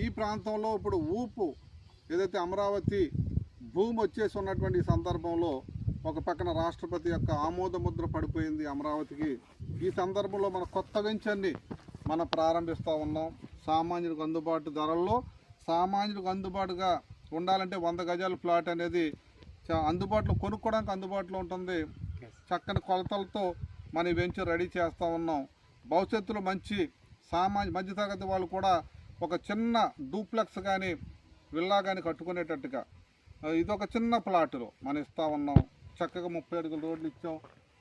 ఈ ప్రాంతంలో ఇప్పుడు ఊపు ఏదైతే అమరావతి భూమి వచ్చేసి ఉన్నటువంటి సందర్భంలో ఒక పక్కన రాష్ట్రపతి యొక్క ఆమోద ముద్ర పడిపోయింది అమరావతికి. ఈ సందర్భంలో మన కొత్త వెంచర్ని మనం ప్రారంభిస్తూ ఉన్నాం. సామాన్యులకు అందుబాటు ధరల్లో సామాన్యులకు అందుబాటుగా ఉండాలంటే 100 గజాల ప్లాట్ అనేది అందుబాటులో కొనుక్కోవడానికి అందుబాటులో ఉంటుంది. చక్కని కొలతలతో మన వెంచర్ రెడీ చేస్తూ ఉన్నాం. భవిష్యత్తులో మంచి మధ్యతరగతి వాళ్ళు కూడా ఒక చిన్న డూప్లెక్స్ కానీ విల్లా కానీ కట్టుకునేటట్టుగా ఇదొక చిన్న ప్లాట్లో మనం ఇస్తూ ఉన్నాం. చక్కగా 30 అడుగుల రోడ్లు ఇచ్చాం.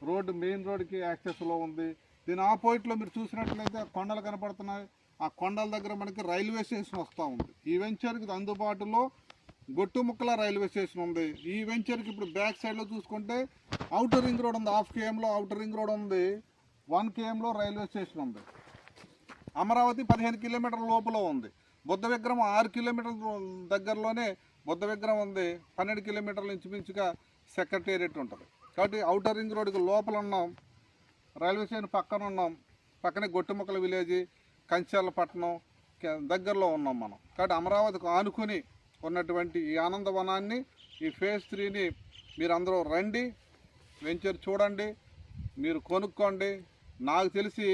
రోడ్డు మెయిన్ రోడ్డుకి యాక్సెస్లో ఉంది. దీని ఆపోజిట్లో మీరు చూసినట్లయితే కొండలు కనపడుతున్నాయి. ఆ కొండల దగ్గర మనకి రైల్వే స్టేషన్ వస్తూ ఉంది. ఈ వెంచర్కి అందుబాటులో గొట్టుముక్కల రైల్వే స్టేషన్ ఉంది. ఈ వెంచర్కి ఇప్పుడు బ్యాక్ సైడ్లో చూసుకుంటే అవుటర్ రింగ్ రోడ్ ఉంది. 1/2 kmలో అవుటర్ రింగ్ రోడ్ ఉంది. 1 kmలో రైల్వే స్టేషన్ ఉంది. అమరావతి 15 కిలోమీటర్ల లోపల ఉంది. బుద్ధ విగ్రహం 6 కిలోమీటర్ల దగ్గరలోనే బుద్ధ విగ్రహం ఉంది. 12 కిలోమీటర్ల ఇంచుమించుగా సెక్రటేరియట్ ఉంటుంది. కాబట్టి అవుటర్ రింగ్ రోడ్కి లోపల ఉన్నాం, రైల్వే స్టేషన్ పక్కన ఉన్నాం, పక్కనే గొట్టుముక్కల విలేజ్, కంచర్లపట్నం దగ్గరలో ఉన్నాం మనం. కాబట్టి అమరావతికి ఆనుకుని ఉన్నటువంటి ఈ ఆనందవనాన్ని, ఈ ఫేజ్ 3ని మీరందరూ రండి, వెంచర్ చూడండి, మీరు కొనుక్కోండి. నాకు తెలిసి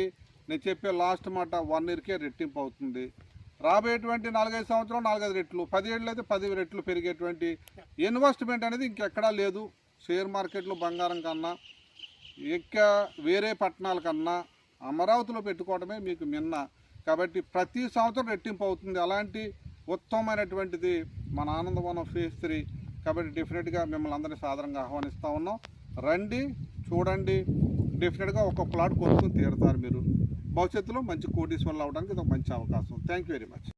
నేను చెప్పే లాస్ట్ మాట 1 yearకే రెట్టింపు అవుతుంది. రాబోయేటువంటి 4-5 సంవత్సరాలు 4-5 రెట్లు, 10 ఏళ్ళు అయితే 10 రెట్లు పెరిగేటువంటి ఇన్వెస్ట్మెంట్ అనేది ఇంకెక్కడా లేదు. షేర్ మార్కెట్లో బంగారం కన్నా వేరే పట్టణాల కన్నా అమరావతిలో పెట్టుకోవడమే మీకు మిన్న. కాబట్టి ప్రతి సంవత్సరం రెట్టింపు అవుతుంది. అలాంటి ఉత్తమమైనటువంటిది మన ఆనందవనం ఫేజ్ 3. కాబట్టి డెఫినెట్గా మిమ్మల్ని అందరినీ సాధారణంగా ఆహ్వానిస్తూ ఉన్నాం. రండి, చూడండి. డెఫినెట్గా ఒక ప్లాట్ కొనుక్కొని తీరుతారు మీరు. భవిష్యత్తులో మంచి కోటీశ్వరులు అవడానికి ఇది ఒక మంచి అవకాశం. Thank you very much.